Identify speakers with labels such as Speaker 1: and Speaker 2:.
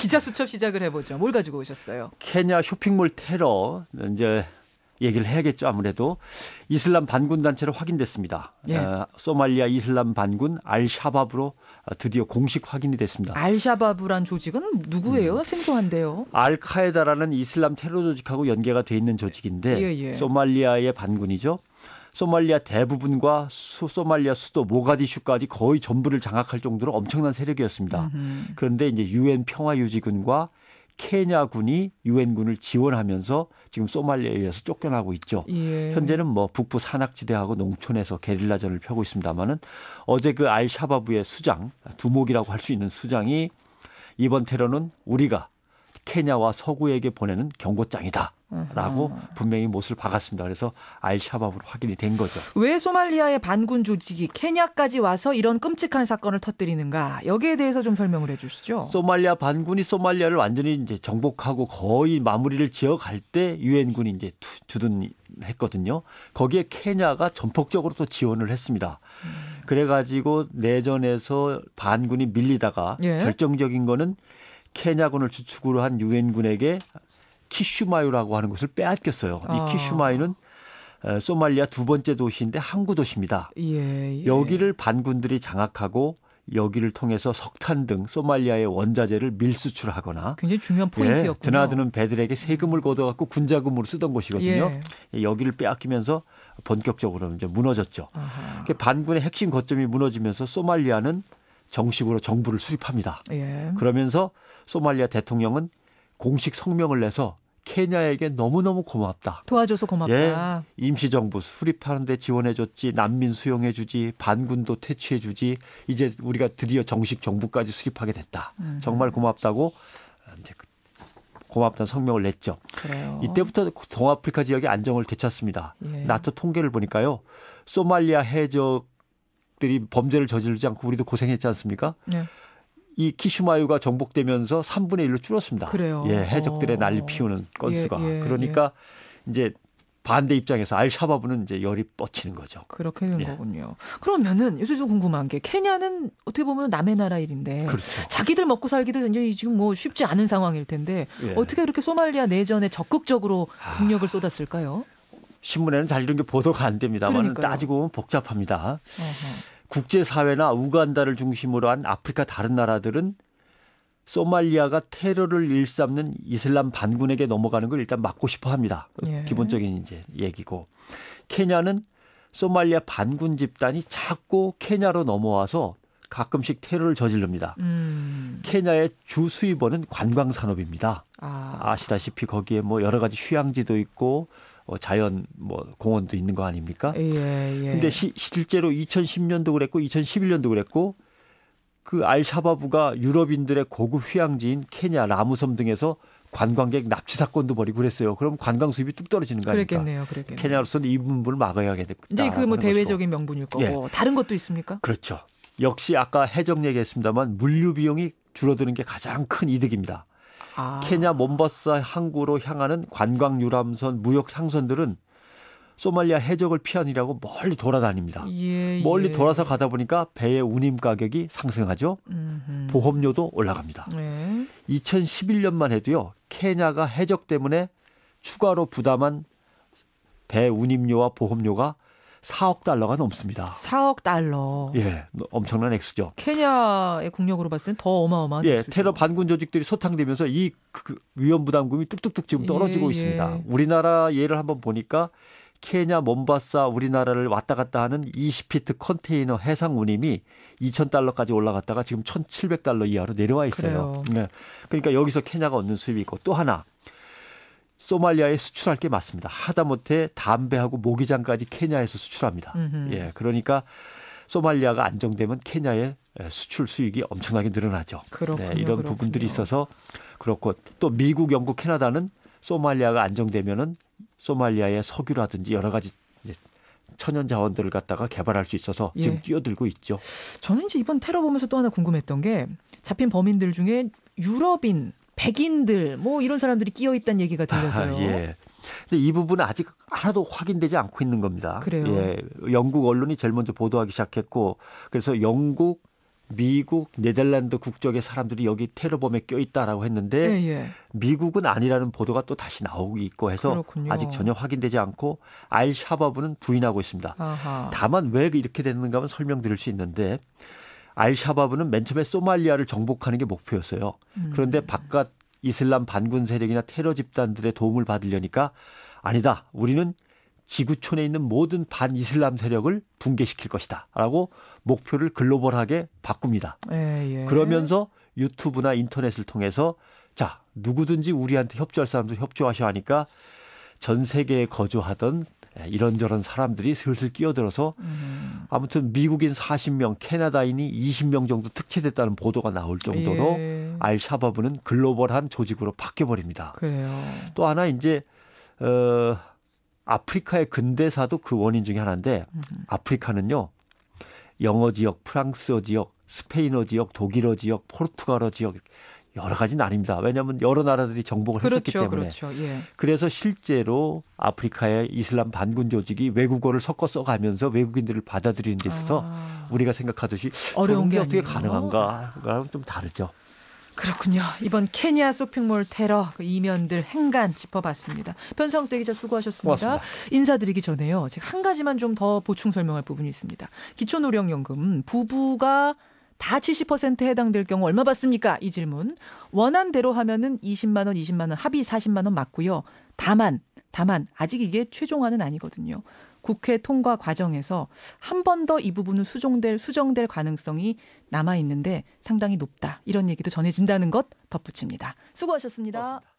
Speaker 1: 기자 수첩 시작을 해보죠. 뭘 가지고 오셨어요?
Speaker 2: 케냐 쇼핑몰 테러 이제 얘기를 해야겠죠. 아무래도 이슬람 반군 단체로 확인됐습니다.
Speaker 1: 예.
Speaker 2: 소말리아 이슬람 반군 알샤바브로 드디어 공식 확인이 됐습니다.
Speaker 1: 알샤바브란 조직은 누구예요? 생소한데요.
Speaker 2: 알카에다라는 이슬람 테러 조직하고 연계가 돼 있는 조직인데
Speaker 1: 예.
Speaker 2: 소말리아의 반군이죠. 소말리아 대부분과 소말리아 수도 모가디슈까지 거의 전부를 장악할 정도로 엄청난 세력이었습니다. 그런데 이제 유엔 평화유지군과 케냐군이 유엔군을 지원하면서 지금 소말리아에서 쫓겨나고 있죠.
Speaker 1: 예.
Speaker 2: 현재는 뭐 북부 산악지대하고 농촌에서 게릴라전을 펴고 있습니다만은 어제 그 알샤바브의 수장, 두목이라고 할 수 있는 수장이 이번 테러는 우리가 케냐와 서구에게 보내는 경고장이다. 라고 분명히 못을 박았습니다. 그래서 알샤바브로 확인이 된 거죠.
Speaker 1: 왜 소말리아의 반군 조직이 케냐까지 와서 이런 끔찍한 사건을 터뜨리는가? 여기에 대해서 좀 설명을 해 주시죠.
Speaker 2: 소말리아 반군이 소말리아를 완전히 이제 정복하고 거의 마무리를 지어갈 때 유엔군이 이제 주둔했거든요. 거기에 케냐가 전폭적으로 또 지원을 했습니다. 그래가지고 내전에서 반군이 밀리다가
Speaker 1: 예.
Speaker 2: 결정적인 거는 케냐군을 주축으로 한 유엔군에게 키슈마유라고 하는 것을 빼앗겼어요. 이 키슈마유는 소말리아 두 번째 도시인데 항구 도시입니다.
Speaker 1: 예.
Speaker 2: 여기를 반군들이 장악하고 여기를 통해서 석탄 등 소말리아의 원자재를 밀수출하거나
Speaker 1: 굉장히 중요한 포인트였군요.
Speaker 2: 드나드는 배들에게 세금을 걷어갖고 군자금으로 쓰던 곳이거든요. 여기를 빼앗기면서 본격적으로 이제 무너졌죠. 반군의 핵심 거점이 무너지면서 소말리아는 정식으로 정부를 수립합니다.
Speaker 1: 예.
Speaker 2: 그러면서 소말리아 대통령은 공식 성명을 내서 케냐에게 너무너무 고맙다.
Speaker 1: 도와줘서 고맙다.
Speaker 2: 예, 임시정부 수립하는 데 지원해줬지. 난민 수용해주지. 반군도 퇴치해주지. 이제 우리가 드디어 정식 정부까지 수립하게 됐다. 정말 고맙다고 이제 고맙다는 성명을 냈죠.
Speaker 1: 그래요.
Speaker 2: 이때부터 동아프리카 지역의 안정을 되찾습니다.
Speaker 1: 예.
Speaker 2: 나토 통계를 보니까요. 소말리아 해적들이 범죄를 저지르지 않고 우리도 고생했지 않습니까?
Speaker 1: 예.
Speaker 2: 이 키슈마유가 정복되면서 3분의 1로 줄었습니다.
Speaker 1: 그래요.
Speaker 2: 예, 해적들의 난리 피우는 건수가.
Speaker 1: 예.
Speaker 2: 그러니까 이제 반대 입장에서 알샤바브는 이제 열이 뻗치는 거죠.
Speaker 1: 그렇게 된 거군요. 그러면은 요새 좀 궁금한 게 케냐는 어떻게 보면 남의 나라 일인데
Speaker 2: 그렇죠.
Speaker 1: 자기들 먹고 살기도 굉장히 지금 뭐 쉽지 않은 상황일 텐데 어떻게 이렇게 소말리아 내전에 적극적으로 국력을 쏟았을까요?
Speaker 2: 신문에는 잘 이런 게 보도가 안 됩니다만 따지고 보면 복잡합니다. 국제사회나 우간다를 중심으로 한 아프리카 다른 나라들은 소말리아가 테러를 일삼는 이슬람 반군에게 넘어가는 걸 일단 막고 싶어 합니다. 기본적인 이제 얘기고. 케냐는 소말리아 반군 집단이 자꾸 케냐로 넘어와서 가끔씩 테러를 저지릅니다. 케냐의 주 수입원은 관광 산업입니다. 아시다시피 거기에 뭐 여러 가지 휴양지도 있고 자연 뭐 공원도 있는 거 아닙니까? 근데 실제로 2010년도 그랬고 2011년도 그랬고 그 알샤바브가 유럽인들의 고급 휴양지인 케냐 라무섬 등에서 관광객 납치 사건도 벌이고 그랬어요. 그럼 관광 수입이 뚝 떨어지는 거 아닙니까?
Speaker 1: 그랬겠네요.
Speaker 2: 케냐로서는 이 부분을 막아야겠다.
Speaker 1: 이제 그 뭐 대외적인 명분일 거고 다른 것도 있습니까?
Speaker 2: 그렇죠. 역시 아까 해적 얘기했습니다만 물류 비용이 줄어드는 게 가장 큰 이득입니다. 케냐 몬바사 항구로 향하는 관광 유람선 무역 상선들은 소말리아 해적을 피하느라고 멀리 돌아다닙니다. 멀리 돌아서 가다 보니까 배의 운임 가격이 상승하죠. 보험료도 올라갑니다. 2011년만 해도요. 케냐가 해적 때문에 추가로 부담한 배 운임료와 보험료가 4억 달러가 넘습니다.
Speaker 1: 4억 달러.
Speaker 2: 예, 엄청난 액수죠.
Speaker 1: 케냐의 국력으로 봤을 땐 더 어마어마한 액수죠.
Speaker 2: 테러 반군 조직들이 소탕되면서 이 위험 부담금이 뚝뚝뚝 지금 떨어지고 있습니다. 우리나라 예를 한번 보니까 케냐 몬바사 우리나라를 왔다 갔다 하는 20피트 컨테이너 해상 운임이 2,000달러까지 올라갔다가 지금 1,700달러 이하로 내려와 있어요. 네. 그러니까 여기서 케냐가 얻는 수입이 있고 또 하나. 소말리아에 수출할 게 많습니다. 하다못해 담배하고 모기장까지 케냐에서 수출합니다. 그러니까 소말리아가 안정되면 케냐의 수출 수익이 엄청나게 늘어나죠. 이런 부분들이 있어서 그렇고 또 미국, 영국, 캐나다는 소말리아가 안정되면은 소말리아의 석유라든지 여러 가지 이제 천연 자원들을 갖다가 개발할 수 있어서 지금 뛰어들고 있죠.
Speaker 1: 저는 이제 이번 테러 보면서 또 하나 궁금했던 게 잡힌 범인들 중에 유럽인 백인들 뭐 이런 사람들이 끼어 있다는 얘기가 들려서요.
Speaker 2: 근데 이 부분은 아직 하나도 확인되지 않고 있는 겁니다.
Speaker 1: 그래요.
Speaker 2: 영국 언론이 제일 먼저 보도하기 시작했고 그래서 영국, 미국, 네덜란드 국적의 사람들이 여기 테러범에 껴있다라고 했는데
Speaker 1: 예.
Speaker 2: 미국은 아니라는 보도가 또 다시 나오고 있고 해서
Speaker 1: 그렇군요.
Speaker 2: 아직 전혀 확인되지 않고 알샤바브는 부인하고 있습니다.
Speaker 1: 아하.
Speaker 2: 다만 왜 이렇게 됐는가 하면 설명드릴 수 있는데 알샤바브는 맨 처음에 소말리아를 정복하는 게 목표였어요. 그런데 바깥 이슬람 반군 세력이나 테러 집단들의 도움을 받으려니까 아니다. 우리는 지구촌에 있는 모든 반이슬람 세력을 붕괴시킬 것이다. 라고 목표를 글로벌하게 바꿉니다.
Speaker 1: 예.
Speaker 2: 그러면서 유튜브나 인터넷을 통해서 자, 누구든지 우리한테 협조할 사람도 협조하셔 하니까 전 세계에 거주하던 이런저런 사람들이 슬슬 끼어들어서 아무튼 미국인 40명, 캐나다인이 20명 정도 특채됐다는 보도가 나올 정도로 알샤바브는 글로벌한 조직으로 바뀌어버립니다.
Speaker 1: 그래요.
Speaker 2: 또 하나 이제 아프리카의 근대사도 그 원인 중에 하나인데 아프리카는요. 영어 지역, 프랑스어 지역, 스페인어 지역, 독일어 지역, 포르투갈어 지역 여러 가지 나뉩니다. 왜냐하면 여러 나라들이 정복을 했었기 때문에.
Speaker 1: 그렇죠. 예.
Speaker 2: 그래서 실제로 아프리카의 이슬람 반군 조직이 외국어를 섞어 써가면서 외국인들을 받아들이는 데 있어서 우리가 생각하듯이
Speaker 1: 어려운 게
Speaker 2: 어떻게
Speaker 1: 아니에요.
Speaker 2: 가능한가랑 좀 다르죠.
Speaker 1: 그렇군요. 이번 케냐 쇼핑몰 테러 그 이면들 행간 짚어봤습니다. 변성태 기자 수고하셨습니다.
Speaker 2: 고맙습니다.
Speaker 1: 인사드리기 전에요. 제가 한 가지만 좀 더 보충 설명할 부분이 있습니다. 기초노령연금 부부가 다 70%에 해당될 경우 얼마 받습니까? 이 질문. 원안대로 하면은 20만 원, 20만 원, 합의 40만 원 맞고요. 다만 아직 이게 최종안은 아니거든요. 국회 통과 과정에서 한 번 더 이 부분은 수정될 가능성이 남아 있는데 상당히 높다. 이런 얘기도 전해진다는 것 덧붙입니다. 수고하셨습니다.
Speaker 2: 고맙습니다.